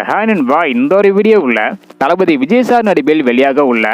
Hi நண்பா, இந்த ஒரு வீடியோவுல தளபதி விஜய் சார் நடிப்பில் வெளியாக உள்ள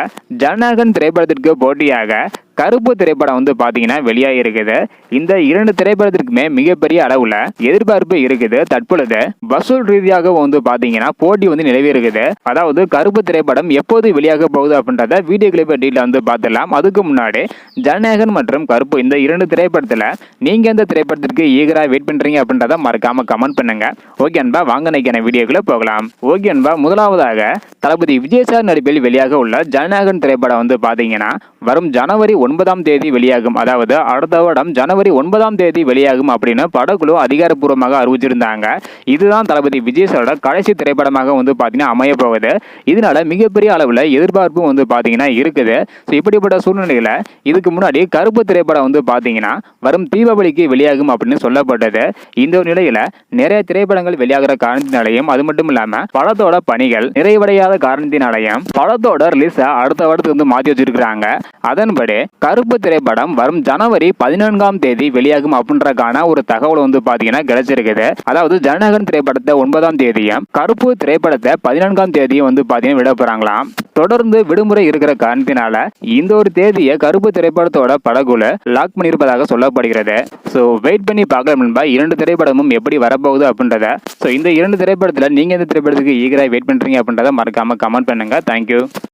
ஜனநாயகன் திரைப்படத்திற்கு போட்டியாக கருப்பு திரைப்படம் வந்து பாத்தீங்கன்னா வெளியாக இருக்குது. இந்த இரண்டு திரைப்படத்திற்குமே மிகப்பெரிய அளவுல எதிர்பார்ப்பு இருக்குது. தற்பொழுது வசூல் ரீதியாக வந்து பாத்தீங்கன்னா போட்டி வந்து நிலவி இருக்குது. அதாவது கருப்பு திரைப்படம் எப்போது வெளியாக போகுது அப்படின்றத வீடியோ கிளிப் டீட்டெயில் வந்து பார்த்துடலாம். அதுக்கு முன்னாடி ஜனநாயகன் மற்றும் கருப்பு இந்த இரண்டு திரைப்படத்துல நீங்க எந்த திரைப்படத்திற்கு ஈகரா வெயிட் பண்றீங்க அப்படின்றத மறக்காம கமெண்ட் பண்ணுங்க. ஓகே அன்பா, வாங்க நினைக்கிற வீடியோக்குள்ள போகலாம். ஓகே அன்பா, முதலாவதாக தளபதி விஜய் சார் நடிப்பில் வெளியாக உள்ள ஜனநாயகன் திரைப்படம் வந்து பாத்தீங்கன்னா வரும் ஜனவரி 9ஆம் தேதி வெளியாகும். அதாவது அடுத்த வருடம் ஜனவரி 9ஆம் தேதி வெளியாகும் அப்படின்னு படக்குழு அதிகாரப்பூர்வமாக அறிவிச்சிருந்தாங்க. இதுதான் தளபதி விஜய் சாரோட கடைசி திரைப்படமாக வந்து பாத்தீங்கன்னா அமைய போகுது. இதனால மிகப்பெரிய அளவுல எதிர்பார்ப்பும் வந்து பாத்தீங்கன்னா இருக்குது. இப்படிப்பட்ட சூழ்நிலையில இதுக்கு முன்னாடி கருப்பு திரைப்படம் வந்து பாத்தீங்கன்னா வரும் தீபாவளிக்கு வெளியாகும் அப்படின்னு சொல்லப்பட்டது. இந்த நிலையில நிறைய திரைப்படங்கள் வெளியாகிற காரணத்தினாலையும் அது மட்டும் இல்லாம படத்தோட பணிகள் நிறைவடையாத காரணத்தினாலையும் படத்தோட ரிலீஸ அடுத்த வருடத்துக்கு வந்து மாற்றி வச்சிருக்காங்க. அதன்படி கருப்பு திரைப்படம் வரும் ஜனவரி 14ஆம் தேதி வெளியாகும் அப்படின்றக்கான ஒரு தகவல் வந்து பாத்தீங்கன்னா கிடைச்சிருக்குது. அதாவது ஜனநாயகன் திரைப்படத்தை 9ஆம் தேதியும் கருப்பு திரைப்படத்தை 14ஆம் தேதியும் வந்து பாத்தீங்கன்னா விட போறாங்களாம். தொடர்ந்து விடுமுறை இருக்கிற காரணத்தினால இந்த ஒரு தேதியை கருப்பு திரைப்படத்தோட படக்குழு லாக் பண்ணியிருப்பதாக சொல்லப்படுகிறது. ஸோ வெயிட் பண்ணி பார்க்கலாம் நண்பா, இரண்டு திரைப்படமும் எப்படி வரப்போகுது அப்படின்றத. ஸோ இந்த இரண்டு திரைப்படத்தில் நீங்க எந்த திரைப்படத்துக்கு ஈகராக வெயிட் பண்றீங்க அப்படின்றத மறக்காம கமெண்ட் பண்ணுங்க. தேங்க்யூ.